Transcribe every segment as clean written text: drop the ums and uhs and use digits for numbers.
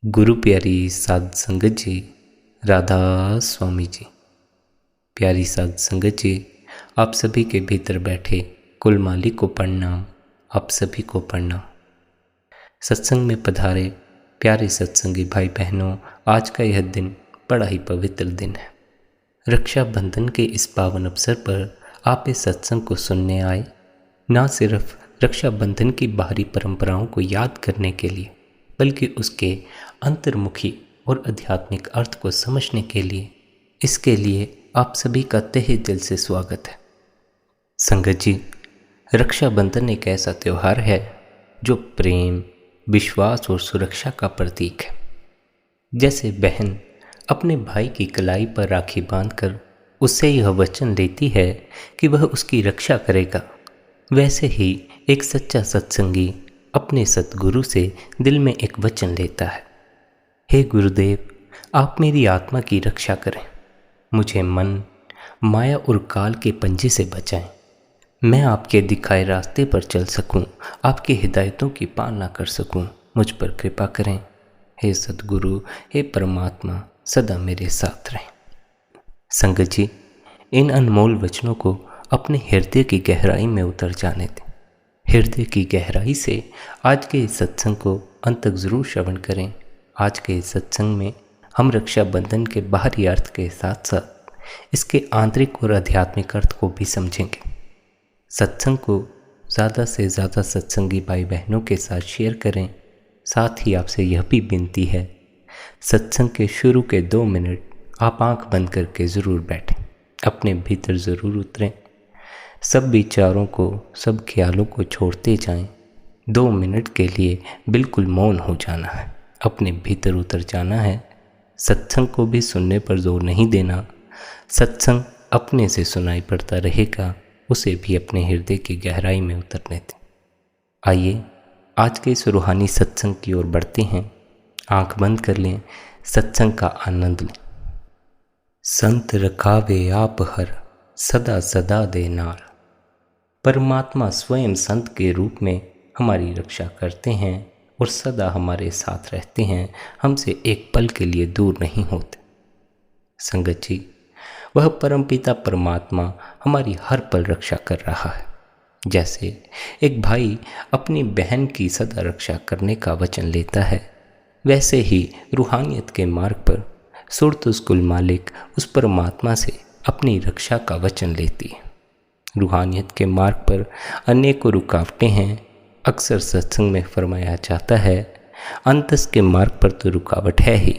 गुरु प्यारी साध संगत जी, राधा स्वामी जी। प्यारी साध संगत जी, आप सभी के भीतर बैठे कुल मालिक को प्रणाम। आप सभी को प्रणाम। सत्संग में पधारे प्यारे सत्संगी भाई बहनों, आज का यह दिन बड़ा ही पवित्र दिन है। रक्षाबंधन के इस पावन अवसर पर आप इस सत्संग को सुनने आए, ना सिर्फ रक्षाबंधन की बाहरी परंपराओं को याद करने के लिए, बल्कि उसके अंतर्मुखी और आध्यात्मिक अर्थ को समझने के लिए। इसके लिए आप सभी का तहे दिल से स्वागत है। संगत जी, रक्षाबंधन एक ऐसा त्यौहार है जो प्रेम, विश्वास और सुरक्षा का प्रतीक है। जैसे बहन अपने भाई की कलाई पर राखी बांधकर उससे यह वचन लेती है कि वह उसकी रक्षा करेगा, वैसे ही एक सच्चा सत्संगी अपने सतगुरु से दिल में एक वचन लेता है, हे गुरुदेव, आप मेरी आत्मा की रक्षा करें, मुझे मन, माया और काल के पंजे से बचाएं, मैं आपके दिखाए रास्ते पर चल सकूं, आपकी हिदायतों की पालना कर सकूं, मुझ पर कृपा करें। हे सतगुरु, हे परमात्मा, सदा मेरे साथ रहें। संगत जी, इन अनमोल वचनों को अपने हृदय की गहराई में उतर जाने दें। हृदय की गहराई से आज के इस सत्संग को अंत तक ज़रूर श्रवण करें। आज के इस सत्संग में हम रक्षाबंधन के बाहरी अर्थ के साथ साथ इसके आंतरिक और आध्यात्मिक अर्थ को भी समझेंगे। सत्संग को ज़्यादा से ज़्यादा सत्संगी भाई बहनों के साथ शेयर करें। साथ ही आपसे यह भी विनती है, सत्संग के शुरू के 2 मिनट आप आंख बंद करके ज़रूर बैठें, अपने भीतर ज़रूर उतरें, सब विचारों को, सब ख्यालों को छोड़ते जाएं। 2 मिनट के लिए बिल्कुल मौन हो जाना है, अपने भीतर उतर जाना है। सत्संग को भी सुनने पर जोर नहीं देना, सत्संग अपने से सुनाई पड़ता रहेगा, उसे भी अपने हृदय की गहराई में उतरने दें। आइए आज के इस रूहानी सत्संग की ओर बढ़ते हैं। आंख बंद कर लें, सत्संग का आनंद लें। संत रखावे आप हर, सदा सदा दे नार। परमात्मा स्वयं संत के रूप में हमारी रक्षा करते हैं और सदा हमारे साथ रहते हैं, हमसे एक पल के लिए दूर नहीं होते। संगत जी, वह परमपिता परमात्मा हमारी हर पल रक्षा कर रहा है। जैसे एक भाई अपनी बहन की सदा रक्षा करने का वचन लेता है, वैसे ही रूहानियत के मार्ग पर सुरत उस कुल मालिक, उस परमात्मा से अपनी रक्षा का वचन लेती है। रूहानियत के मार्ग पर अनेकों रुकावटें हैं। अक्सर सत्संग में फरमाया जाता है, अंतस के मार्ग पर तो रुकावट है ही।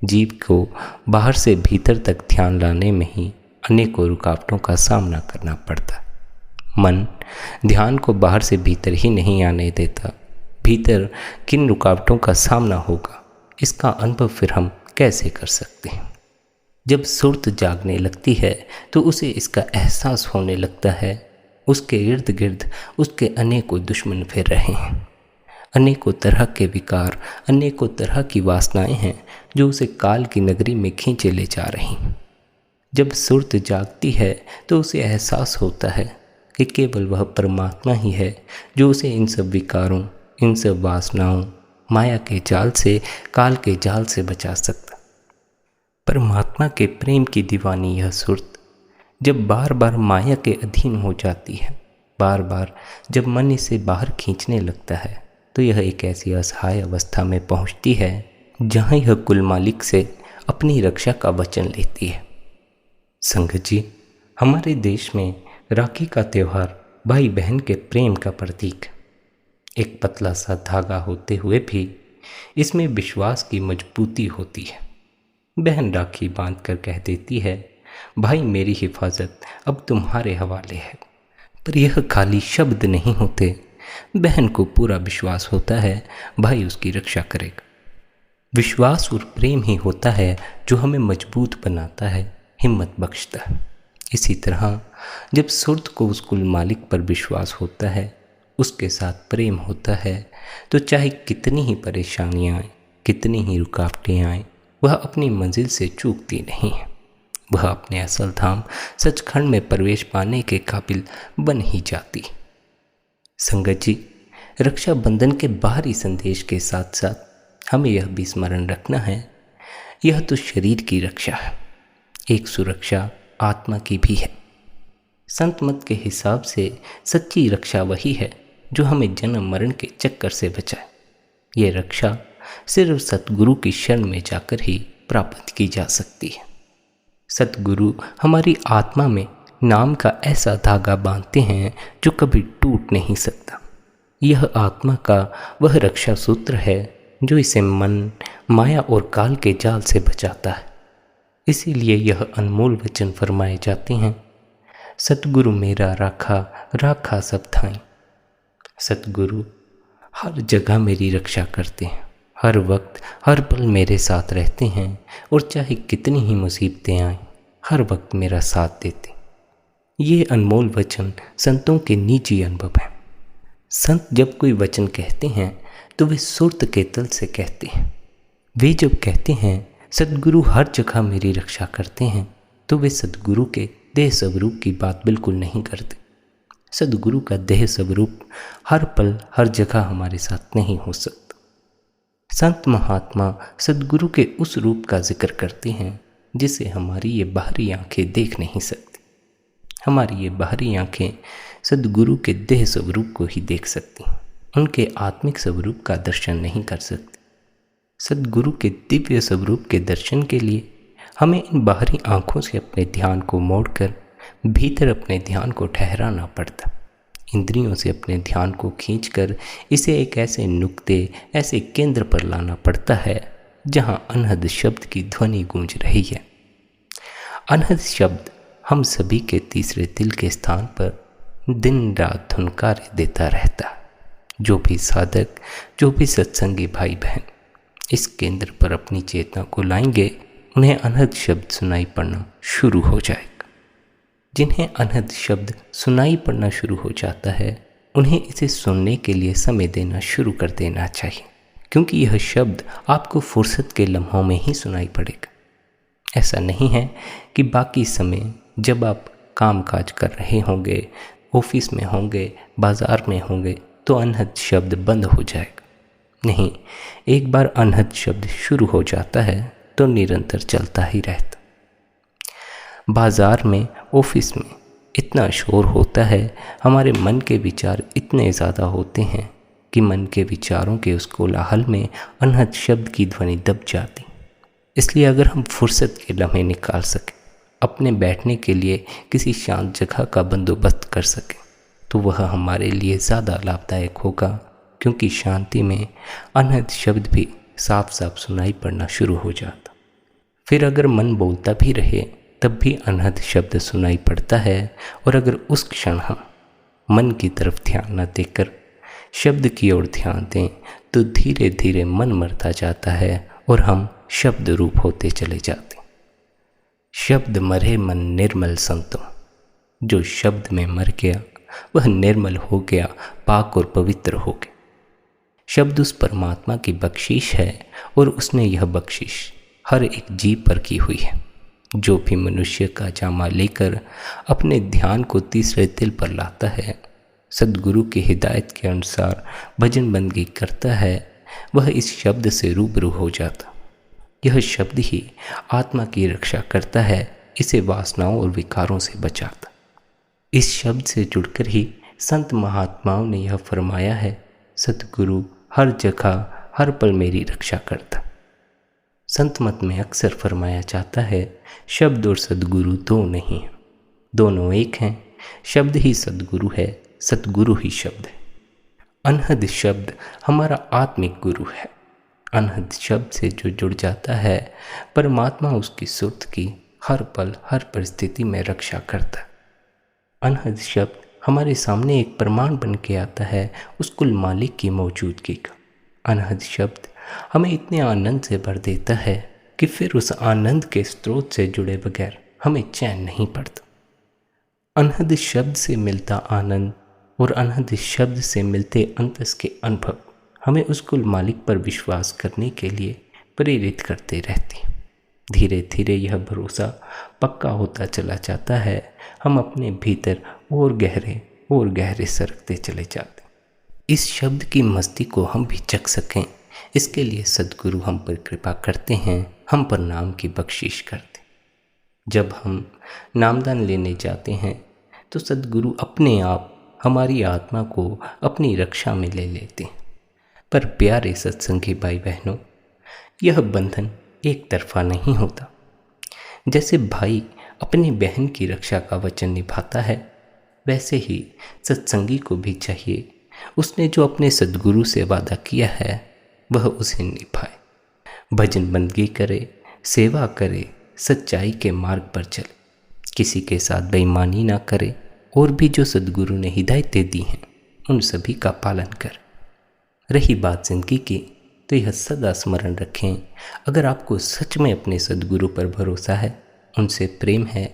जीव को बाहर से भीतर तक ध्यान लाने में ही अनेकों रुकावटों का सामना करना पड़ता है। मन ध्यान को बाहर से भीतर ही नहीं आने देता। भीतर किन रुकावटों का सामना होगा, इसका अनुभव फिर हम कैसे कर सकते हैं? जब सुरत जागने लगती है तो उसे इसका एहसास होने लगता है, उसके इर्द गिर्द उसके अनेकों दुश्मन फिर रहे हैं, अनेकों तरह के विकार, अनेकों तरह की वासनाएं हैं जो उसे काल की नगरी में खींचे ले जा रही हैं। जब सुरत जागती है तो उसे एहसास होता है कि केवल वह परमात्मा ही है जो उसे इन सब विकारों, इन सब वासनाओं, माया के जाल से, काल के जाल से बचा सकता। परमात्मा के प्रेम की दीवानी यह सुरत जब बार बार माया के अधीन हो जाती है, बार बार जब मन इसे बाहर खींचने लगता है, तो यह एक ऐसी असहाय अवस्था में पहुंचती है जहां यह कुल मालिक से अपनी रक्षा का वचन लेती है। संगत जी, हमारे देश में राखी का त्यौहार भाई बहन के प्रेम का प्रतीक है। एक पतला सा धागा होते हुए भी इसमें विश्वास की मजबूती होती है। बहन राखी बांध कर कह देती है, भाई मेरी हिफाजत अब तुम्हारे हवाले है। पर यह खाली शब्द नहीं होते, बहन को पूरा विश्वास होता है भाई उसकी रक्षा करेगा। विश्वास और प्रेम ही होता है जो हमें मजबूत बनाता है, हिम्मत बख्शता है। इसी तरह जब सुरत को उस कुल मालिक पर विश्वास होता है, उसके साथ प्रेम होता है, तो चाहे कितनी ही परेशानियाँ आएँ, कितनी ही रुकावटें आएँ, वह अपनी मंजिल से चूकती नहीं है। वह अपने असल धाम सचखंड में प्रवेश पाने के काबिल बन ही जाती। संगत जी, रक्षाबंधन के बाहरी संदेश के साथ साथ हमें यह भी स्मरण रखना है, यह तो शरीर की रक्षा है, एक सुरक्षा आत्मा की भी है। संत मत के हिसाब से सच्ची रक्षा वही है जो हमें जन्म मरण के चक्कर से बचाए। ये रक्षा सिर्फ सतगुरु की शरण में जाकर ही प्राप्त की जा सकती है। सतगुरु हमारी आत्मा में नाम का ऐसा धागा बांधते हैं जो कभी टूट नहीं सकता। यह आत्मा का वह रक्षा सूत्र है जो इसे मन, माया और काल के जाल से बचाता है। इसीलिए यह अनमोल वचन फरमाए जाते हैं, सतगुरु मेरा राखा, राखा सब थाई। सतगुरु हर जगह मेरी रक्षा करते हैं, हर वक्त हर पल मेरे साथ रहते हैं और चाहे कितनी ही मुसीबतें आएं, हर वक्त मेरा साथ देते। ये अनमोल वचन संतों के निजी अनुभव है। संत जब कोई वचन कहते हैं तो वे सुरत के तल से कहते हैं। वे जब कहते हैं सतगुरु हर जगह मेरी रक्षा करते हैं, तो वे सतगुरु के देह स्वरूप की बात बिल्कुल नहीं करते। सतगुरु का देह स्वरूप हर पल हर जगह हमारे साथ नहीं हो सकता। संत महात्मा सतगुरु के उस रूप का जिक्र करते हैं जिसे हमारी ये बाहरी आंखें देख नहीं सकती। हमारी ये बाहरी आंखें सतगुरु के देह स्वरूप को ही देख सकती, उनके आत्मिक स्वरूप का दर्शन नहीं कर सकती। सतगुरु के दिव्य स्वरूप के दर्शन के लिए हमें इन बाहरी आंखों से अपने ध्यान को मोड़कर भीतर अपने ध्यान को ठहराना पड़ता। इंद्रियों से अपने ध्यान को खींचकर इसे एक ऐसे नुक्ते, ऐसे केंद्र पर लाना पड़ता है जहां अनहद शब्द की ध्वनि गूंज रही है। अनहद शब्द हम सभी के तीसरे दिल के स्थान पर दिन रात धुनकार देता रहता। जो भी साधक, जो भी सत्संगी भाई बहन इस केंद्र पर अपनी चेतना को लाएंगे, उन्हें अनहद शब्द सुनाई पड़ना शुरू हो जाएगा। जिन्हें अनहद शब्द सुनाई पड़ना शुरू हो जाता है, उन्हें इसे सुनने के लिए समय देना शुरू कर देना चाहिए, क्योंकि यह शब्द आपको फुर्सत के लम्हों में ही सुनाई पड़ेगा। ऐसा नहीं है कि बाकी समय जब आप काम काज कर रहे होंगे, ऑफिस में होंगे, बाज़ार में होंगे, तो अनहद शब्द बंद हो जाएगा। नहीं, एक बार अनहद शब्द शुरू हो जाता है तो निरंतर चलता ही रहता। बाज़ार में, ऑफिस में इतना शोर होता है, हमारे मन के विचार इतने ज़्यादा होते हैं कि मन के विचारों के उस कोलाहल में अनहद शब्द की ध्वनि दब जाती। इसलिए अगर हम फुर्सत के लम्हे निकाल सकें, अपने बैठने के लिए किसी शांत जगह का बंदोबस्त कर सकें, तो वह हमारे लिए ज़्यादा लाभदायक होगा, क्योंकि शांति में अनहद शब्द भी साफ साफ सुनाई पड़ना शुरू हो जाता। फिर अगर मन बोलता भी रहे तब भी अनहद शब्द सुनाई पड़ता है, और अगर उस क्षण हम मन की तरफ ध्यान न देकर शब्द की ओर ध्यान दें तो धीरे धीरे मन मरता जाता है और हम शब्द रूप होते चले जाते। शब्द मरे मन निर्मल संतो, जो शब्द में मर गया वह निर्मल हो गया, पाक और पवित्र हो गया। शब्द उस परमात्मा की बख्शीश है और उसने यह बख्शिश हर एक जीव पर की हुई है। जो भी मनुष्य का जामा लेकर अपने ध्यान को तीसरे दिल पर लाता है, सद्गुरु की हिदायत के अनुसार भजन बंदगी करता है, वह इस शब्द से रूबरू हो जाता। यह शब्द ही आत्मा की रक्षा करता है, इसे वासनाओं और विकारों से बचाता। इस शब्द से जुड़कर ही संत महात्माओं ने यह फरमाया है, सतगुरु हर जगह हर पल मेरी रक्षा करता। संत मत में अक्सर फरमाया जाता है, शब्द और सद्गुरु दो नहीं हैं, दोनों एक हैं। शब्द ही सद्गुरु है, सतगुरु ही शब्द है। अनहद शब्द हमारा आत्मिक गुरु है। अनहद शब्द से जो जुड़ जाता है, परमात्मा उसकी सुरत की हर पल हर परिस्थिति में रक्षा करता है। अनहद शब्द हमारे सामने एक प्रमाण बन के आता है उस कुल मालिक की मौजूदगी का। अनहद शब्द हमें इतने आनंद से भर देता है कि फिर उस आनंद के स्रोत से जुड़े बगैर हमें चैन नहीं पड़ता। अनहद शब्द से मिलता आनंद और अनहद शब्द से मिलते अंतस के अनुभव हमें उस कुल मालिक पर विश्वास करने के लिए प्रेरित करते रहते हैं। धीरे धीरे यह भरोसा पक्का होता चला जाता है, हम अपने भीतर और गहरे सरकते चले जाते। इस शब्द की मस्ती को हम भी चख सकें, इसके लिए सद्गुरु हम पर कृपा करते हैं, हम पर नाम की बख्शिश करते। जब हम नामदान लेने जाते हैं तो सद्गुरु अपने आप हमारी आत्मा को अपनी रक्षा में ले लेते हैं। पर प्यारे सत्संगी भाई बहनों, यह बंधन एक तरफा नहीं होता। जैसे भाई अपनी बहन की रक्षा का वचन निभाता है, वैसे ही सत्संगी को भी चाहिए उसने जो अपने सद्गुरु से वादा किया है वह उसे निभाए। भजन बंदगी करे, सेवा करे, सच्चाई के मार्ग पर चले, किसी के साथ बेईमानी ना करे, और भी जो सद्गुरु ने हिदायतें दी हैं उन सभी का पालन कर। रही बात जिंदगी की, तो यह सदा स्मरण रखें, अगर आपको सच में अपने सद्गुरु पर भरोसा है, उनसे प्रेम है,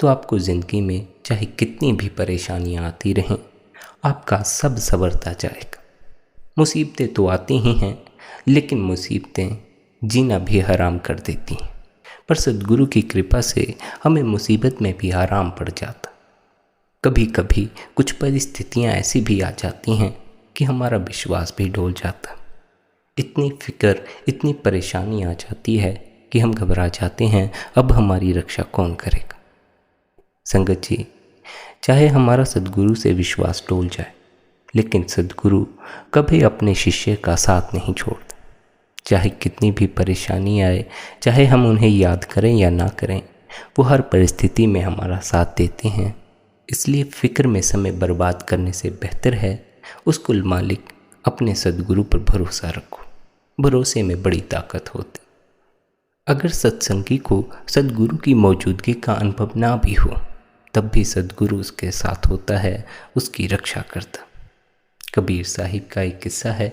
तो आपको ज़िंदगी में चाहे कितनी भी परेशानियां आती रहें, आपका सब संवरता जाएगा। मुसीबतें तो आती ही हैं, लेकिन मुसीबतें जीना भी हराम कर देती हैं। पर सद्गुरु की कृपा से हमें मुसीबत में भी आराम पड़ जाता। कभी कभी कुछ परिस्थितियां ऐसी भी आ जाती हैं कि हमारा विश्वास भी डोल जाता। इतनी फिक्र, इतनी परेशानी आ जाती है कि हम घबरा जाते हैं, अब हमारी रक्षा कौन करेगा। संगत जी, चाहे हमारा सद्गुरु से विश्वास डोल जाए, लेकिन सद्गुरु कभी अपने शिष्य का साथ नहीं छोड़ता। चाहे कितनी भी परेशानी आए, चाहे हम उन्हें याद करें या ना करें, वो हर परिस्थिति में हमारा साथ देते हैं। इसलिए फिक्र में समय बर्बाद करने से बेहतर है उस कुल मालिक अपने सद्गुरु पर भरोसा रखो। भरोसे में बड़ी ताकत होती। अगर सत्संगी को सद्गुरु की मौजूदगी का अनुभव ना भी हो, तब भी सद्गुरु उसके साथ होता है, उसकी रक्षा करता। कबीर साहिब का एक किस्सा है।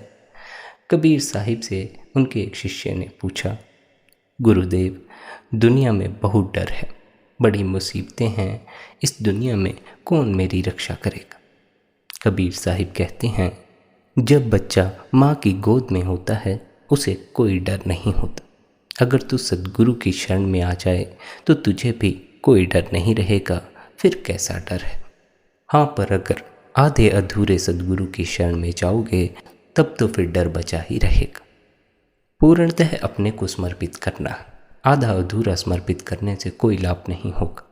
कबीर साहिब से उनके एक शिष्य ने पूछा, गुरुदेव, दुनिया में बहुत डर है, बड़ी मुसीबतें हैं, इस दुनिया में कौन मेरी रक्षा करेगा। कबीर साहिब कहते हैं, जब बच्चा माँ की गोद में होता है उसे कोई डर नहीं होता। अगर तू सद्गुरु की शरण में आ जाए तो तुझे भी कोई डर नहीं रहेगा, फिर कैसा डर है। हाँ, पर अगर आधे अधूरे सद्गुरु की शरण में जाओगे तब तो फिर डर बचा ही रहेगा। पूर्णतः अपने को समर्पित करना, आधा अधूरा समर्पित करने से कोई लाभ नहीं होगा।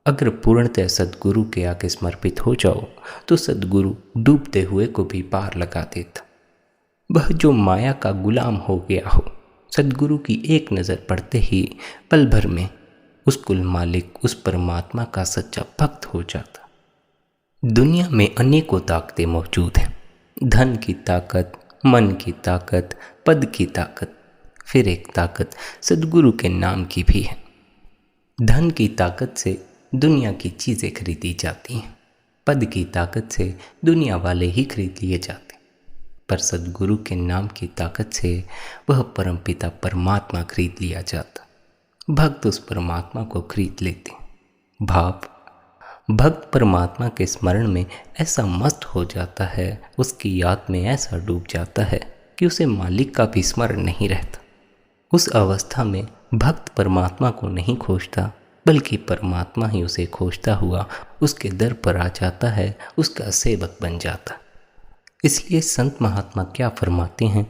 अगर पूर्णतः सद्गुरु के आगे समर्पित हो जाओ तो सद्गुरु डूबते हुए को भी पार लगा देता। वह जो माया का गुलाम हो गया हो, सद्गुरु की एक नज़र पड़ते ही पल भर में उस कुल मालिक, उस परमात्मा का सच्चा भक्त हो जाता। दुनिया में अनेकों ताकतें मौजूद हैं। धन की ताकत, मन की ताकत, पद की ताकत, फिर एक ताकत सद्गुरु के नाम की भी है। धन की ताकत से दुनिया की चीज़ें खरीदी जाती हैं, पद की ताकत से दुनिया वाले ही खरीद लिए जाते, पर सद्गुरु के नाम की ताकत से वह परमपिता परमात्मा खरीद लिया जाता। भक्त उस परमात्मा को खरीद लेते। भाव भक्त परमात्मा के स्मरण में ऐसा मस्त हो जाता है, उसकी याद में ऐसा डूब जाता है कि उसे मालिक का भी स्मरण नहीं रहता। उस अवस्था में भक्त परमात्मा को नहीं खोजता, बल्कि परमात्मा ही उसे खोजता हुआ उसके दर पर आ जाता है, उसका सेवक बन जाता। इसलिए संत महात्मा क्या फरमाते हैं,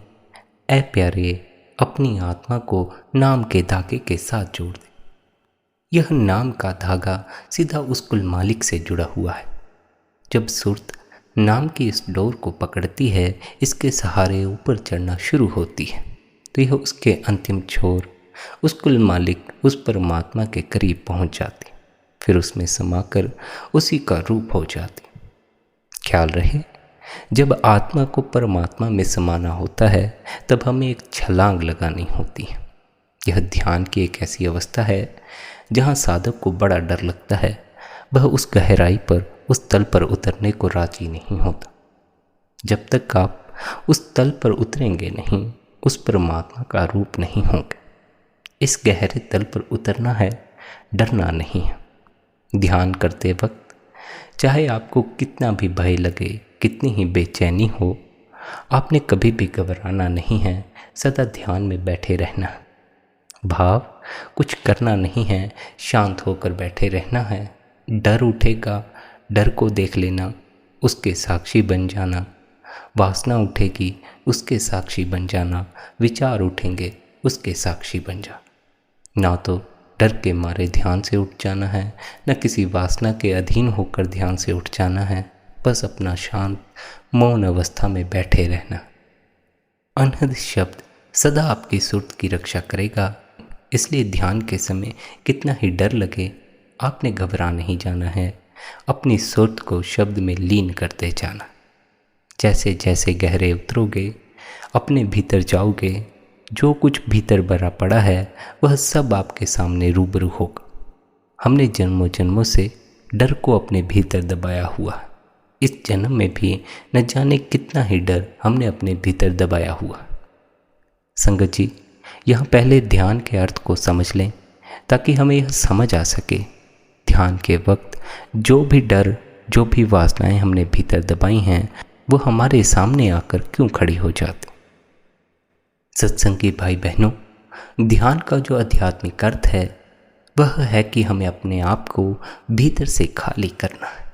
ऐ प्यारे, अपनी आत्मा को नाम के धागे के साथ जोड़ दे। यह नाम का धागा सीधा उस कुल मालिक से जुड़ा हुआ है। जब सुरत नाम की इस डोर को पकड़ती है, इसके सहारे ऊपर चढ़ना शुरू होती है, तो यह उसके अंतिम छोर उस कुल मालिक, उस परमात्मा के करीब पहुंच जाती, फिर उसमें समाकर उसी का रूप हो जाती। ख्याल रहे, जब आत्मा को परमात्मा में समाना होता है तब हमें एक छलांग लगानी होती है। यह ध्यान की एक ऐसी अवस्था है जहाँ साधक को बड़ा डर लगता है, वह उस गहराई पर, उस तल पर उतरने को राजी नहीं होता। जब तक आप उस तल पर उतरेंगे नहीं, उस परमात्मा का रूप नहीं होंगे। इस गहरे तल पर उतरना है, डरना नहीं है। ध्यान करते वक्त चाहे आपको कितना भी भय लगे, कितनी ही बेचैनी हो, आपने कभी भी घबराना नहीं है, सदा ध्यान में बैठे रहना। भाव कुछ करना नहीं है, शांत होकर बैठे रहना है। डर उठेगा, डर को देख लेना, उसके साक्षी बन जाना, वासना उठेगी उसके साक्षी बन जाना, विचार उठेंगे उसके साक्षी बन जा। ना तो डर के मारे ध्यान से उठ जाना है, न किसी वासना के अधीन होकर ध्यान से उठ जाना है, बस अपना शांत मौन अवस्था में बैठे रहना। अनहद शब्द सदा आपकी सुर्त की रक्षा करेगा, इसलिए ध्यान के समय कितना ही डर लगे, आपने घबरा नहीं जाना है। अपनी सुर्त को शब्द में लीन करते जाना। जैसे जैसे गहरे उतरोगे, अपने भीतर जाओगे, जो कुछ भीतर भरा पड़ा है वह सब आपके सामने रूबरू होगा। हमने जन्मों जन्मों से डर को अपने भीतर दबाया हुआ है। इस जन्म में भी न जाने कितना ही डर हमने अपने भीतर दबाया हुआ। संगत जी, यहाँ पहले ध्यान के अर्थ को समझ लें ताकि हमें यह समझ आ सके ध्यान के वक्त जो भी डर, जो भी वासनाएं हमने भीतर दबाई हैं वो हमारे सामने आकर क्यों खड़ी हो जाती। सत्संगी भाई बहनों, ध्यान का जो आध्यात्मिक अर्थ है वह है कि हमें अपने आप को भीतर से खाली करना है।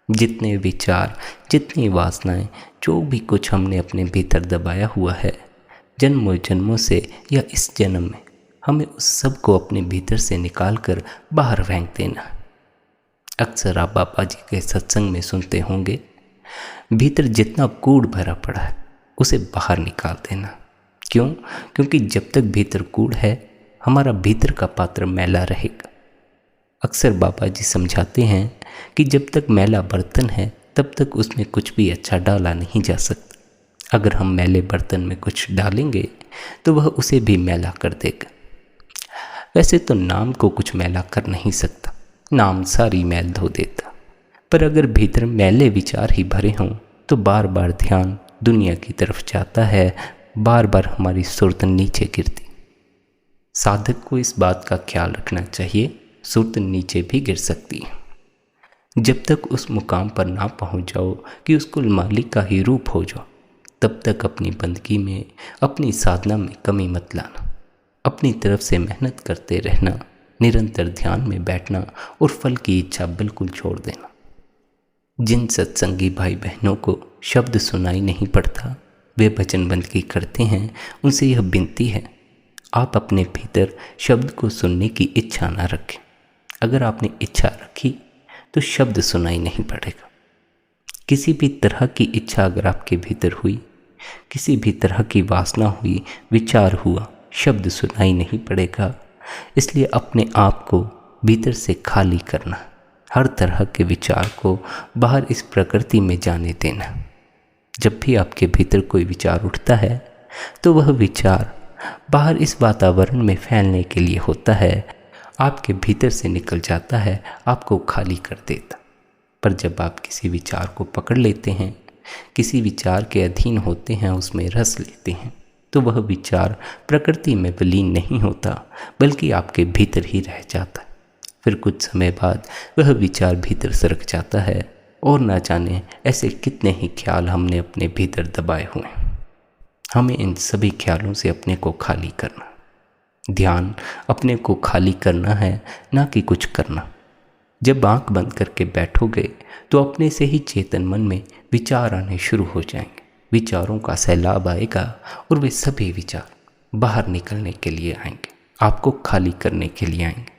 जितने विचार, जितनी वासनाएं, जो भी कुछ हमने अपने भीतर दबाया हुआ है जन्मों जन्मों से या इस जन्म में, हमें उस सब को अपने भीतर से निकाल कर बाहर फेंक देना। अक्सर आप बाबा जी के सत्संग में सुनते होंगे, भीतर जितना कूड़ भरा पड़ा है उसे बाहर निकाल देना। क्यों? क्योंकि जब तक भीतर कूड़ है हमारा भीतर का पात्र मैला रहेगा। अक्सर बाबा जी समझाते हैं कि जब तक मैला बर्तन है तब तक उसमें कुछ भी अच्छा डाला नहीं जा सकता। अगर हम मैले बर्तन में कुछ डालेंगे तो वह उसे भी मैला कर देगा। वैसे तो नाम को कुछ मैला कर नहीं सकता, नाम सारी मैल धो देता, पर अगर भीतर मैले विचार ही भरे हों तो बार बार ध्यान दुनिया की तरफ जाता है, बार बार हमारी सुर्त नीचे गिरती। साधक को इस बात का ख्याल रखना चाहिए, सुर्त नीचे भी गिर सकती है। जब तक उस मुकाम पर ना पहुंच जाओ कि उस कुल मालिक का ही रूप हो जाओ, तब तक अपनी बंदगी में, अपनी साधना में कमी मत लाना। अपनी तरफ से मेहनत करते रहना, निरंतर ध्यान में बैठना और फल की इच्छा बिल्कुल छोड़ देना। जिन सत्संगी भाई बहनों को शब्द सुनाई नहीं पड़ता, वे भजन बंदगी करते हैं, उनसे यह विनती है, आप अपने भीतर शब्द को सुनने की इच्छा ना रखें। अगर आपने इच्छा रखी तो शब्द सुनाई नहीं पड़ेगा। किसी भी तरह की इच्छा अगर आपके भीतर हुई, किसी भी तरह की वासना हुई, विचार हुआ, शब्द सुनाई नहीं पड़ेगा। इसलिए अपने आप को भीतर से खाली करना, हर तरह के विचार को बाहर इस प्रकृति में जाने देना। जब भी आपके भीतर कोई विचार उठता है तो वह विचार बाहर इस वातावरण में फैलने के लिए होता है, आपके भीतर से निकल जाता है, आपको खाली कर देता। पर जब आप किसी विचार को पकड़ लेते हैं, किसी विचार के अधीन होते हैं, उसमें रस लेते हैं, तो वह विचार प्रकृति में विलीन नहीं होता बल्कि आपके भीतर ही रह जाता है। फिर कुछ समय बाद वह विचार भीतर सरक जाता है और ना जाने ऐसे कितने ही ख्याल हमने अपने भीतर दबाए हुए हैं। हमें इन सभी ख्यालों से अपने को खाली करना। ध्यान अपने को खाली करना है, ना कि कुछ करना। जब आंख बंद करके बैठोगे तो अपने से ही चेतन मन में विचार आने शुरू हो जाएंगे। विचारों का सैलाब आएगा और वे सभी विचार बाहर निकलने के लिए आएंगे, आपको खाली करने के लिए आएंगे।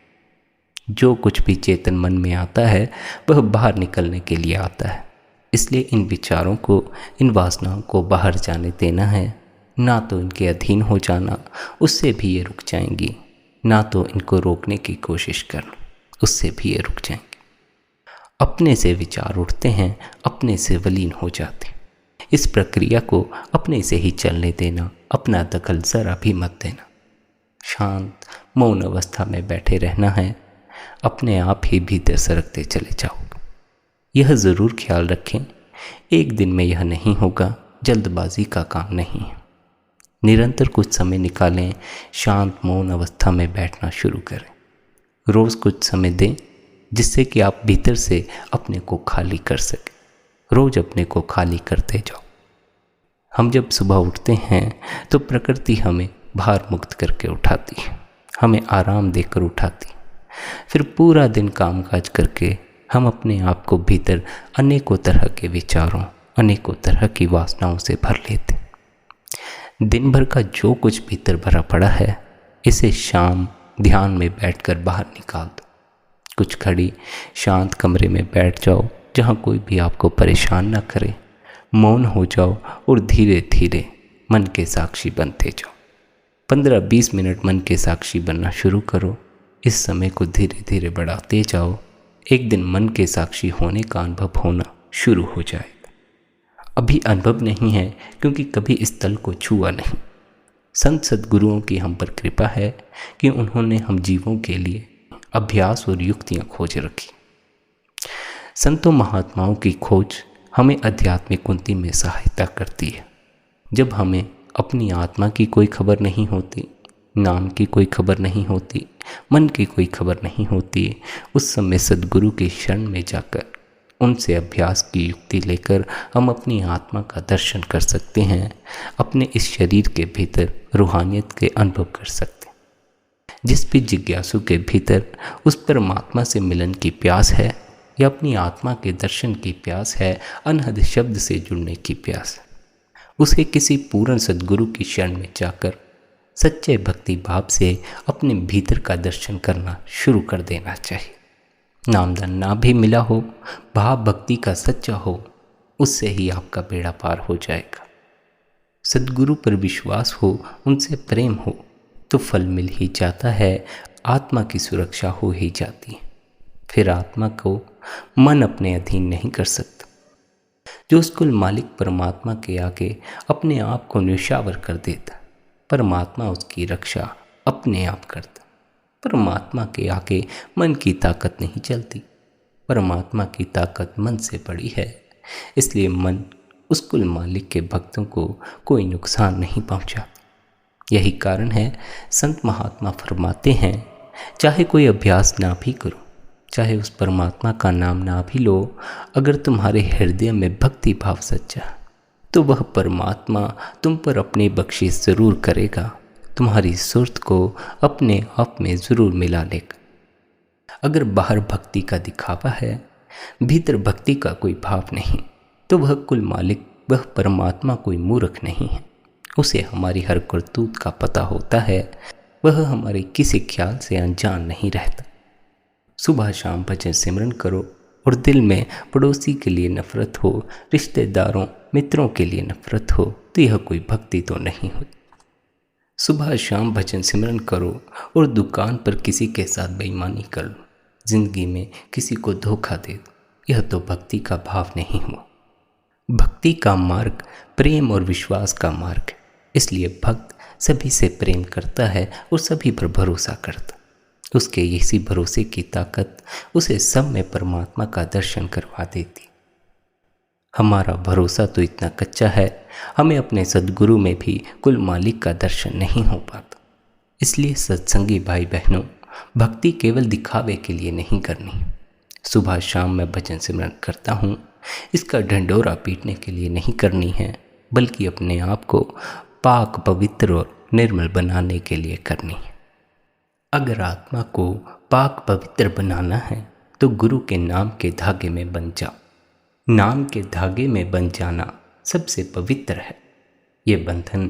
जो कुछ भी चेतन मन में आता है वह बाहर निकलने के लिए आता है। इसलिए इन विचारों को, इन वासनाओं को बाहर जाने देना है, ना तो इनके अधीन हो जाना, उससे भी ये रुक जाएंगी, ना तो इनको रोकने की कोशिश करना, उससे भी ये रुक जाएंगे। अपने से विचार उठते हैं, अपने से विलीन हो जाते हैं। इस प्रक्रिया को अपने से ही चलने देना, अपना दखल जरा भी मत देना। शांत मौन अवस्था में बैठे रहना है, अपने आप ही भीतर सरकते चले जाओ। यह ज़रूर ख्याल रखें, एक दिन में यह नहीं होगा, जल्दबाजी का काम नहीं है। निरंतर कुछ समय निकालें, शांत मौन अवस्था में बैठना शुरू करें। रोज़ कुछ समय दें जिससे कि आप भीतर से अपने को खाली कर सकें। रोज़ अपने को खाली करते जाओ। हम जब सुबह उठते हैं तो प्रकृति हमें भार मुक्त करके उठाती है, हमें आराम देकर उठाती है। फिर पूरा दिन कामकाज करके हम अपने आप को भीतर अनेकों तरह के विचारों, अनेकों तरह की वासनाओं से भर लेते। दिन भर का जो कुछ भीतर भरा पड़ा है, इसे शाम ध्यान में बैठकर बाहर निकाल दो। कुछ घड़ी शांत कमरे में बैठ जाओ जहाँ कोई भी आपको परेशान ना करे। मौन हो जाओ और धीरे धीरे मन के साक्षी बनते जाओ। 15-20 मिनट मन के साक्षी बनना शुरू करो। इस समय को धीरे धीरे बढ़ाते जाओ। एक दिन मन के साक्षी होने का अनुभव होना शुरू हो जाएगा। अभी अनुभव नहीं है क्योंकि कभी इस तल को छुआ नहीं। संत सद्गुरुओं की हम पर कृपा है कि उन्होंने हम जीवों के लिए अभ्यास और युक्तियाँ खोज रखी। संतों महात्माओं की खोज हमें आध्यात्मिक उन्नति में सहायता करती है। जब हमें अपनी आत्मा की कोई खबर नहीं होती, नाम की कोई खबर नहीं होती, मन की कोई खबर नहीं होती, उस समय सद्गुरु के शरण में जाकर उनसे अभ्यास की युक्ति लेकर हम अपनी आत्मा का दर्शन कर सकते हैं। अपने इस शरीर के भीतर रूहानियत के अनुभव कर सकते हैं। जिस भी जिज्ञासु के भीतर उस परमात्मा से मिलन की प्यास है या अपनी आत्मा के दर्शन की प्यास है, अनहद शब्द से जुड़ने की प्यास है, उसे किसी पूर्ण सद्गुरु की शरण में जाकर सच्चे भक्ति भाव से अपने भीतर का दर्शन करना शुरू कर देना चाहिए। नामदान ना भी मिला हो, भाव भक्ति का सच्चा हो, उससे ही आपका बेड़ा पार हो जाएगा। सद्गुरु पर विश्वास हो, उनसे प्रेम हो तो फल मिल ही जाता है। आत्मा की सुरक्षा हो ही जाती है। फिर आत्मा को मन अपने अधीन नहीं कर सकता। जो उस कुल मालिक परमात्मा के आगे अपने आप को न्यौछावर कर देता, परमात्मा उसकी रक्षा अपने आप करता। परमात्मा के आगे मन की ताकत नहीं चलती। परमात्मा की ताकत मन से बड़ी है। इसलिए मन उस कुल मालिक के भक्तों को कोई नुकसान नहीं पहुंचाता। यही कारण है संत महात्मा फरमाते हैं, चाहे कोई अभ्यास ना भी करो, चाहे उस परमात्मा का नाम ना भी लो, अगर तुम्हारे हृदय में भक्ति भाव सच्चा तो वह परमात्मा तुम पर अपनी बख्शिश ज़रूर करेगा। तुम्हारी सुरत को अपने आप में ज़रूर मिला लेगा। अगर बाहर भक्ति का दिखावा है, भीतर भक्ति का कोई भाव नहीं, तो वह कुल मालिक, वह परमात्मा कोई मूर्ख नहीं है। उसे हमारी हर करतूत का पता होता है। वह हमारे किसी ख्याल से अनजान नहीं रहता। सुबह शाम भजन सिमरन करो और दिल में पड़ोसी के लिए नफरत हो, रिश्तेदारों मित्रों के लिए नफरत हो, तो यह कोई भक्ति तो नहीं हुई। सुबह शाम भजन सिमरन करो और दुकान पर किसी के साथ बेईमानी कर लो, जिंदगी में किसी को धोखा दे दो, यह तो भक्ति का भाव नहीं हुआ। भक्ति का मार्ग प्रेम और विश्वास का मार्ग है। इसलिए भक्त सभी से प्रेम करता है और सभी पर भरोसा करता। उसके इसी भरोसे की ताकत उसे सब में परमात्मा का दर्शन करवा देती। हमारा भरोसा तो इतना कच्चा है, हमें अपने सद्गुरु में भी कुल मालिक का दर्शन नहीं हो पाता। इसलिए सत्संगी भाई बहनों, भक्ति केवल दिखावे के लिए नहीं करनी। सुबह शाम मैं भजन सिमरन करता हूँ, इसका ढंढोरा पीटने के लिए नहीं करनी है, बल्कि अपने आप को पाक पवित्र और निर्मल बनाने के लिए करनी है। अगर आत्मा को पाक पवित्र बनाना है तो गुरु के नाम के धागे में बंध जाओ। नाम के धागे में बंध जाना सबसे पवित्र है। ये बंधन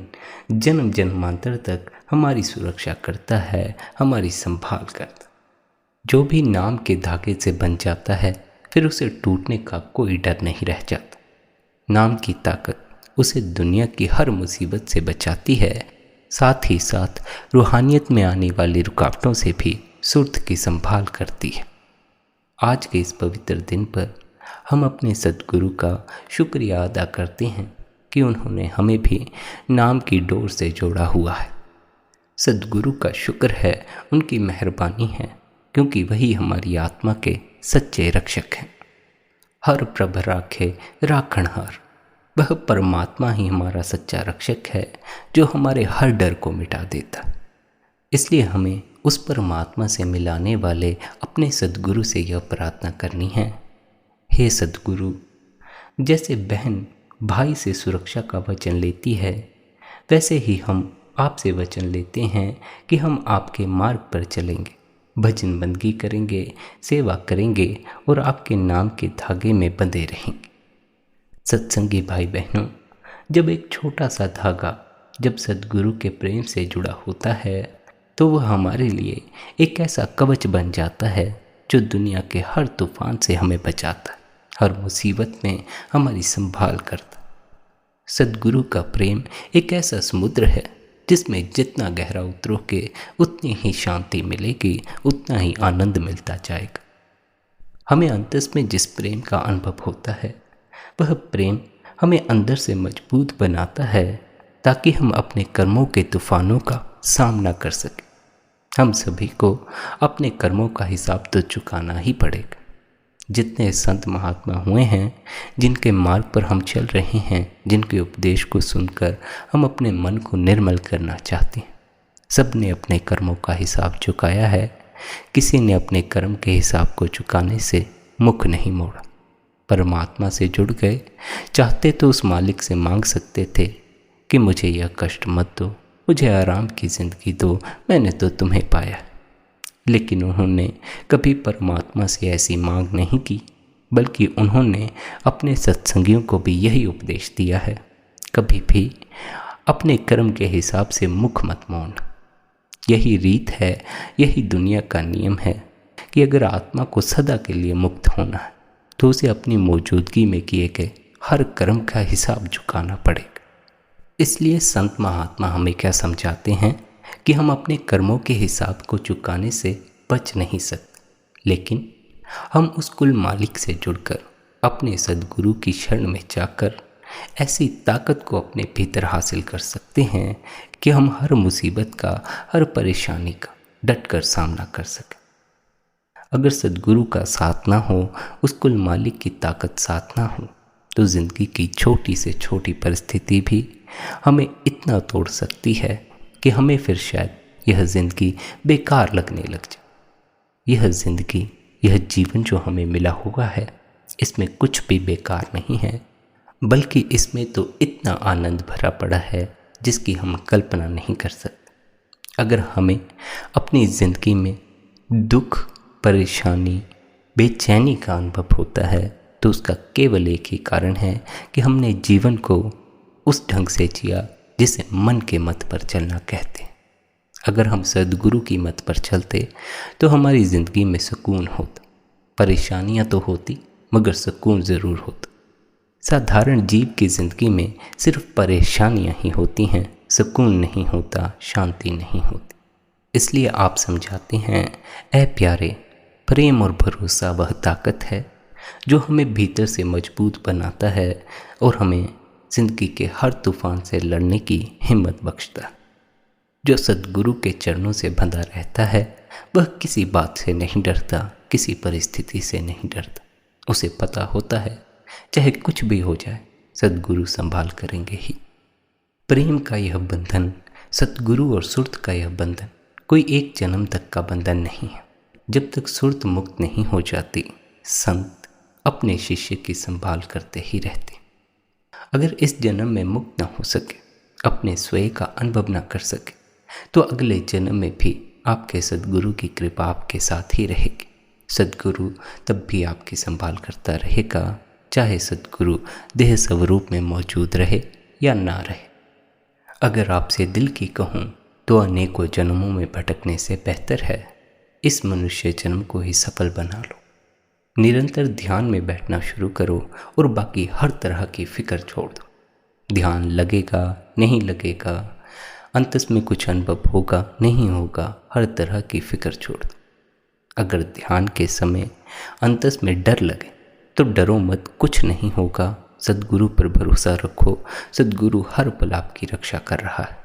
जन्म जन्मांतर तक हमारी सुरक्षा करता है, हमारी संभाल करता। जो भी नाम के धागे से बंध जाता है, फिर उसे टूटने का कोई डर नहीं रह जाता। नाम की ताकत उसे दुनिया की हर मुसीबत से बचाती है, साथ ही साथ रूहानियत में आने वाली रुकावटों से भी सुर्त की संभाल करती है। आज के इस पवित्र दिन पर हम अपने सद्गुरु का शुक्रिया अदा करते हैं कि उन्होंने हमें भी नाम की डोर से जोड़ा हुआ है। सद्गुरु का शुक्र है, उनकी मेहरबानी है, क्योंकि वही हमारी आत्मा के सच्चे रक्षक हैं। हर प्रभ राखे राखणहार, वह परमात्मा ही हमारा सच्चा रक्षक है, जो हमारे हर डर को मिटा देता। इसलिए हमें उस परमात्मा से मिलाने वाले अपने सद्गुरु से यह प्रार्थना करनी है, हे सद्गुरु, जैसे बहन भाई से सुरक्षा का वचन लेती है, वैसे ही हम आपसे वचन लेते हैं कि हम आपके मार्ग पर चलेंगे, भजन बंदगी करेंगे, सेवा करेंगे और आपके नाम के धागे में बंधे रहेंगे। सत्संगी भाई बहनों, जब एक छोटा सा धागा जब सद्गुरु के प्रेम से जुड़ा होता है तो वह हमारे लिए एक ऐसा कवच बन जाता है जो दुनिया के हर तूफान से हमें बचाता है, हर मुसीबत में हमारी संभाल करता। सद्गुरु का प्रेम एक ऐसा समुद्र है जिसमें जितना गहरा उतरोगे उतनी ही शांति मिलेगी, उतना ही आनंद मिलता जाएगा। हमें अंतस में जिस प्रेम का अनुभव होता है वह प्रेम हमें अंदर से मजबूत बनाता है ताकि हम अपने कर्मों के तूफानों का सामना कर सकें। हम सभी को अपने कर्मों का हिसाब तो चुकाना ही पड़ेगा। जितने संत महात्मा हुए हैं, जिनके मार्ग पर हम चल रहे हैं, जिनके उपदेश को सुनकर हम अपने मन को निर्मल करना चाहते हैं, सब ने अपने कर्मों का हिसाब चुकाया है। किसी ने अपने कर्म के हिसाब को चुकाने से मुख नहीं मोड़ा। परमात्मा से जुड़ गए, चाहते तो उस मालिक से मांग सकते थे कि मुझे यह कष्ट मत दो, मुझे आराम की ज़िंदगी दो, मैंने तो तुम्हें पाया। लेकिन उन्होंने कभी परमात्मा से ऐसी मांग नहीं की, बल्कि उन्होंने अपने सत्संगियों को भी यही उपदेश दिया है, कभी भी अपने कर्म के हिसाब से मुख मत मोड़ना। यही रीत है, यही दुनिया का नियम है कि अगर आत्मा को सदा के लिए मुक्त होना है तो उसे अपनी मौजूदगी में किए गए हर कर्म का हिसाब चुकाना पड़ेगा। इसलिए संत महात्मा हमें क्या समझाते हैं कि हम अपने कर्मों के हिसाब को चुकाने से बच नहीं सकते, लेकिन हम उस कुल मालिक से जुड़कर अपने सद्गुरु की शरण में जाकर ऐसी ताकत को अपने भीतर हासिल कर सकते हैं कि हम हर मुसीबत का, हर परेशानी का डटकर सामना कर सकें। अगर सद्गुरु का साथ ना हो, उस कुल मालिक की ताकत साथ ना हो, तो ज़िंदगी की छोटी से छोटी परिस्थिति भी हमें इतना तोड़ सकती है कि हमें फिर शायद यह ज़िंदगी बेकार लगने लग जाए। यह ज़िंदगी, यह जीवन जो हमें मिला हुआ है, इसमें कुछ भी बेकार नहीं है, बल्कि इसमें तो इतना आनंद भरा पड़ा है जिसकी हम कल्पना नहीं कर सकते। अगर हमें अपनी ज़िंदगी में दुख, परेशानी, बेचैनी का अनुभव होता है तो उसका केवल एक ही कारण है कि हमने जीवन को उस ढंग से जिया जिसे मन के मत पर चलना कहते हैं। अगर हम सद्गुरु की मत पर चलते तो हमारी ज़िंदगी में सुकून होता। परेशानियां तो होती मगर सुकून ज़रूर होता। साधारण जीव की ज़िंदगी में सिर्फ परेशानियां ही होती हैं, सुकून नहीं होता, शांति नहीं होती। इसलिए आप समझाते हैं, ऐ प्यारे, प्रेम और भरोसा वह ताकत है जो हमें भीतर से मजबूत बनाता है और हमें ज़िंदगी के हर तूफान से लड़ने की हिम्मत बख्शता है। जो सद्गुरु के चरणों से बंधा रहता है वह किसी बात से नहीं डरता, किसी परिस्थिति से नहीं डरता। उसे पता होता है चाहे कुछ भी हो जाए, सद्गुरु संभाल करेंगे ही। प्रेम का यह बंधन, सद्गुरु और सुरत का यह बंधन कोई एक जन्म तक का बंधन नहीं है। जब तक सुरत मुक्त नहीं हो जाती, संत अपने शिष्य की संभाल करते ही रहते। अगर इस जन्म में मुक्त न हो सके, अपने स्वयं का अनुभव न कर सके, तो अगले जन्म में भी आपके सद्गुरु की कृपा आपके साथ ही रहेगी। सद्गुरु तब भी आपकी संभाल करता रहेगा, चाहे सद्गुरु देह स्वरूप में मौजूद रहे या ना रहे। अगर आपसे दिल की कहूँ तो अनेकों जन्मों में भटकने से बेहतर है इस मनुष्य जन्म को ही सफल बना लो। निरंतर ध्यान में बैठना शुरू करो और बाकी हर तरह की फिक्र छोड़ दो। ध्यान लगेगा, नहीं लगेगा, अंतस में कुछ अनुभव होगा, नहीं होगा, हर तरह की फिक्र छोड़ दो। अगर ध्यान के समय अंतस में डर लगे तो डरो मत, कुछ नहीं होगा। सद्गुरु पर भरोसा रखो, सद्गुरु हर पल आपकी रक्षा कर रहा है।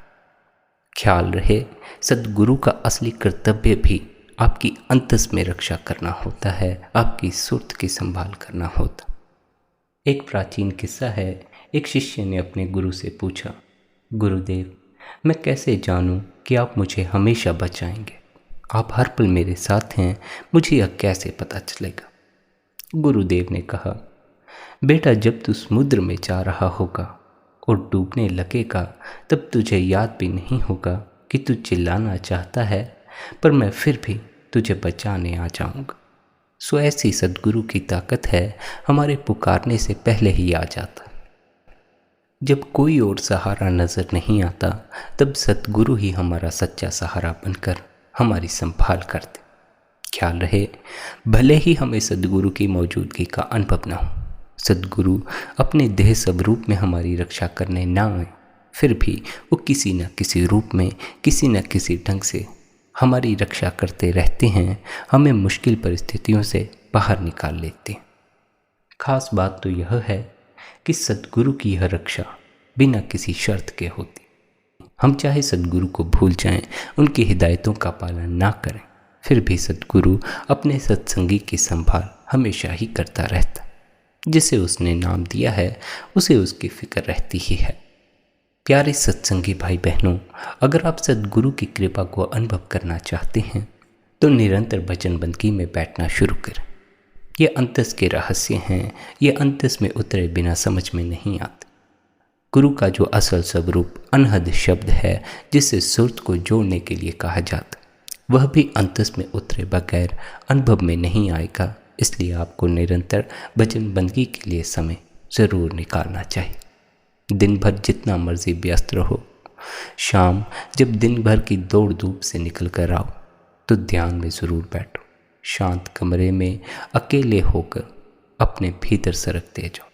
ख्याल रहे, सद्गुरु का असली कर्तव्य भी आपकी अंतस में रक्षा करना होता है, आपकी सुरत की संभाल करना होता। एक प्राचीन किस्सा है। एक शिष्य ने अपने गुरु से पूछा, गुरुदेव, मैं कैसे जानूं कि आप मुझे हमेशा बचाएंगे? आप हर पल मेरे साथ हैं, मुझे यह कैसे पता चलेगा? गुरुदेव ने कहा, बेटा, जब तू समुद्र में जा रहा होगा और डूबने लगेगा तब तुझे याद भी नहीं होगा कि तू चिल्लाना चाहता है, पर मैं फिर भी तुझे बचाने आ जाऊंगा। सो ऐसी सद्गुरु की ताकत है, हमारे पुकारने से पहले ही आ जाता। जब कोई और सहारा नजर नहीं आता, तब सद्गुरु ही हमारा सच्चा सहारा बनकर हमारी संभाल करते। ख्याल रहे, भले ही हमें सद्गुरु की मौजूदगी का अनुभव न हो, सद्गुरु अपने देह स्वरूप में हमारी रक्षा करने ना आए, फिर भी वो किसी न किसी रूप में, किसी न किसी ढंग से हमारी रक्षा करते रहते हैं, हमें मुश्किल परिस्थितियों से बाहर निकाल लेते हैं। खास बात तो यह है कि सद्गुरु की यह रक्षा बिना किसी शर्त के होती। हम चाहे सद्गुरु को भूल जाएं, उनकी हिदायतों का पालन ना करें, फिर भी सद्गुरु अपने सत्संगी की संभाल हमेशा ही करता रहता। जिसे उसने नाम दिया है, उसे उसकी फिक्र रहती ही है। प्यारे सत्संगी भाई बहनों, अगर आप सद्गुरु की कृपा को अनुभव करना चाहते हैं तो निरंतर भजन बंदगी में बैठना शुरू करें। ये अंतस के रहस्य हैं, ये अंतस में उतरे बिना समझ में नहीं आते। गुरु का जो असल स्वरूप अनहद शब्द है, जिसे सुरत को जोड़ने के लिए कहा जाता, वह भी अंतस में उतरे बगैर अनुभव में नहीं आएगा। इसलिए आपको निरंतर भजन बंदगी के लिए समय ज़रूर निकालना चाहिए। दिन भर जितना मर्जी व्यस्त रहो, शाम जब दिन भर की दौड़ धूप से निकल कर आओ तो ध्यान में ज़रूर बैठो। शांत कमरे में अकेले होकर अपने भीतर सरकते जाओ,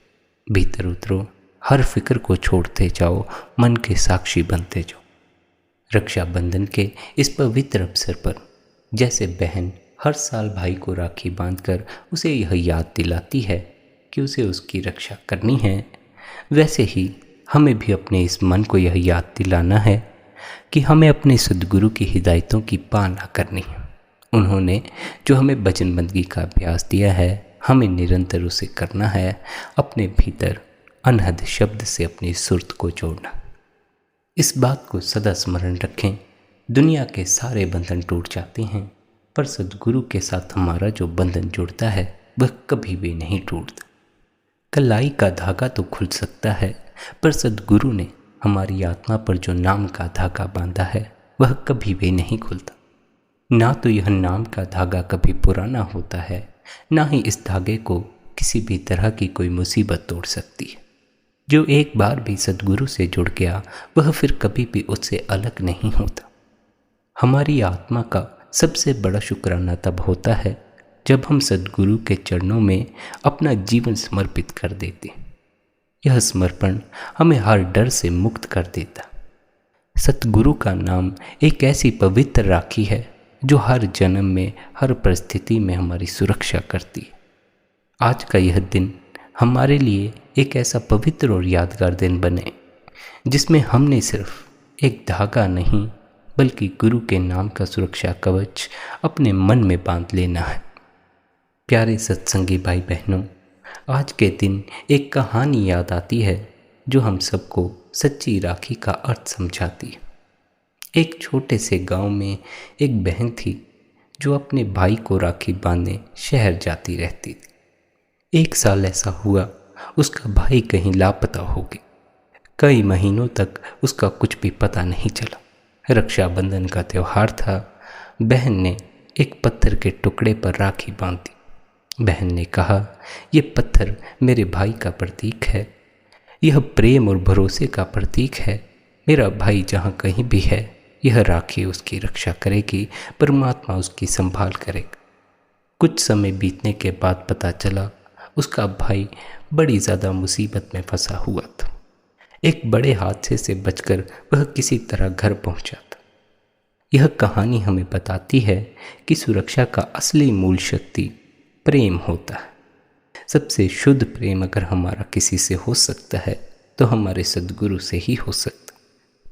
भीतर उतरो, हर फिक्र को छोड़ते जाओ, मन के साक्षी बनते जाओ। रक्षाबंधन के इस पवित्र अवसर पर जैसे बहन हर साल भाई को राखी बांधकर उसे यह याद दिलाती है कि उसे उसकी रक्षा करनी है, वैसे ही हमें भी अपने इस मन को यह याद दिलाना है कि हमें अपने सद्गुरु की हिदायतों की पालना करनी है। उन्होंने जो हमें भजन बंदगी का अभ्यास दिया है, हमें निरंतर उसे करना है। अपने भीतर अनहद शब्द से अपनी सुरत को जोड़ना। इस बात को सदा स्मरण रखें, दुनिया के सारे बंधन टूट जाते हैं, पर सद्गुरु के साथ हमारा जो बंधन जुड़ता है वह कभी भी नहीं टूटता। कलाई का धागा तो खुल सकता है, पर सद्गुरु ने हमारी आत्मा पर जो नाम का धागा बांधा है वह कभी भी नहीं खुलता। ना तो यह नाम का धागा कभी पुराना होता है, ना ही इस धागे को किसी भी तरह की कोई मुसीबत तोड़ सकती है। जो एक बार भी सद्गुरु से जुड़ गया, वह फिर कभी भी उससे अलग नहीं होता। हमारी आत्मा का सबसे बड़ा शुक्राना तब होता है जब हम सद्गुरु के चरणों में अपना जीवन समर्पित कर देते। यह समर्पण हमें हर डर से मुक्त कर देता। सद्गुरु का नाम एक ऐसी पवित्र राखी है जो हर जन्म में, हर परिस्थिति में हमारी सुरक्षा करती है। आज का यह दिन हमारे लिए एक ऐसा पवित्र और यादगार दिन बने जिसमें हमने सिर्फ एक धागा नहीं बल्कि गुरु के नाम का सुरक्षा कवच अपने मन में बांध लेना है। प्यारे सत्संगी भाई बहनों, आज के दिन एक कहानी याद आती है जो हम सबको सच्ची राखी का अर्थ समझाती है। एक छोटे से गांव में एक बहन थी जो अपने भाई को राखी बांधने शहर जाती रहती थी। एक साल ऐसा हुआ, उसका भाई कहीं लापता हो गया। कई महीनों तक उसका कुछ भी पता नहीं चला। रक्षाबंधन का त्यौहार था। बहन ने एक पत्थर के टुकड़े पर राखी बांधी। बहन ने कहा, यह पत्थर मेरे भाई का प्रतीक है, यह प्रेम और भरोसे का प्रतीक है। मेरा भाई जहाँ कहीं भी है, यह राखी उसकी रक्षा करेगी, परमात्मा उसकी संभाल करेगा। कुछ समय बीतने के बाद पता चला उसका भाई बड़ी ज़्यादा मुसीबत में फंसा हुआ था। एक बड़े हादसे से बचकर वह किसी तरह घर पहुंचा था। यह कहानी हमें बताती है कि सुरक्षा का असली मूल शक्ति प्रेम होता है। सबसे शुद्ध प्रेम अगर हमारा किसी से हो सकता है तो हमारे सद्गुरु से ही हो सकता।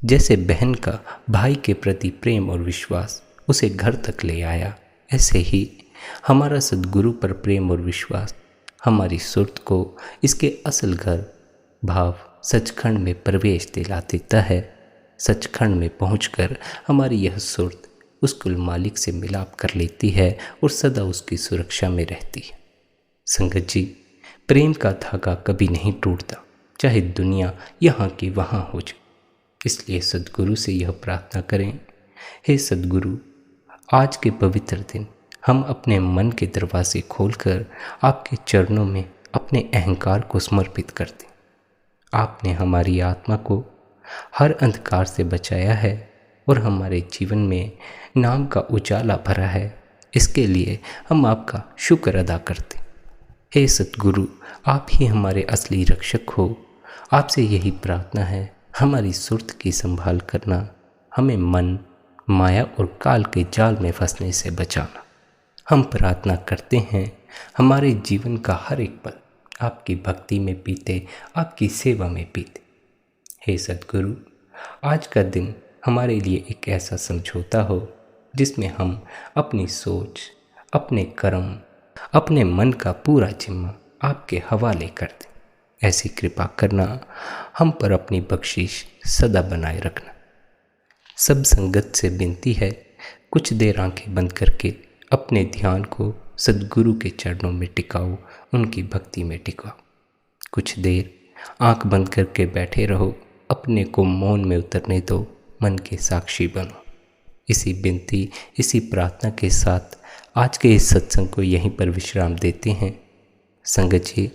जैसे बहन का भाई के प्रति प्रेम और विश्वास उसे घर तक ले आया, ऐसे ही हमारा सद्गुरु पर प्रेम और विश्वास हमारी सुरत को इसके असल घर भाव सचखंड में प्रवेश दिला देता है। सचखंड में पहुंचकर हमारी यह सुरत उस कुल मालिक से मिलाप कर लेती है और सदा उसकी सुरक्षा में रहती है। संगत जी, प्रेम का धागा कभी नहीं टूटता, चाहे दुनिया यहाँ की वहाँ हो जाए। इसलिए सद्गुरु से यह प्रार्थना करें, हे सद्गुरु, आज के पवित्र दिन हम अपने मन के दरवाजे खोलकर आपके चरणों में अपने अहंकार को समर्पित करते। आपने हमारी आत्मा को हर अंधकार से बचाया है और हमारे जीवन में नाम का उजाला भरा है। इसके लिए हम आपका शुक्र अदा करते। हे सतगुरु, आप ही हमारे असली रक्षक हो। आपसे यही प्रार्थना है, हमारी सुर्त की संभाल करना, हमें मन, माया और काल के जाल में फंसने से बचाना। हम प्रार्थना करते हैं हमारे जीवन का हर एक पल आपकी भक्ति में बीते, आपकी सेवा में बीते। हे सतगुरु, आज का दिन हमारे लिए एक ऐसा समझौता हो जिसमें हम अपनी सोच, अपने कर्म, अपने मन का पूरा जिम्मा आपके हवाले कर दें। ऐसी कृपा करना, हम पर अपनी बख्शिश सदा बनाए रखना। सब संगत से विनती है, कुछ देर आंखें बंद करके अपने ध्यान को सद्गुरु के चरणों में टिकाओ, उनकी भक्ति में टिकाओ। कुछ देर आंख बंद करके बैठे रहो, अपने को मौन में उतरने दो, मन के साक्षी बनो। इसी विनती, इसी प्रार्थना के साथ आज के इस सत्संग को यहीं पर विश्राम देते हैं। संगत जी,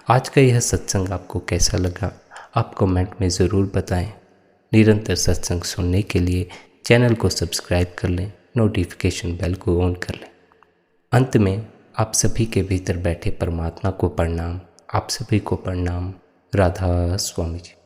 आज का यह सत्संग आपको कैसा लगा, आप कमेंट में ज़रूर बताएं। निरंतर सत्संग सुनने के लिए चैनल को सब्सक्राइब कर लें, नोटिफिकेशन बेल को ऑन कर लें। अंत में आप सभी के भीतर बैठे परमात्मा को प्रणाम, आप सभी को प्रणाम। राधा स्वामी जी।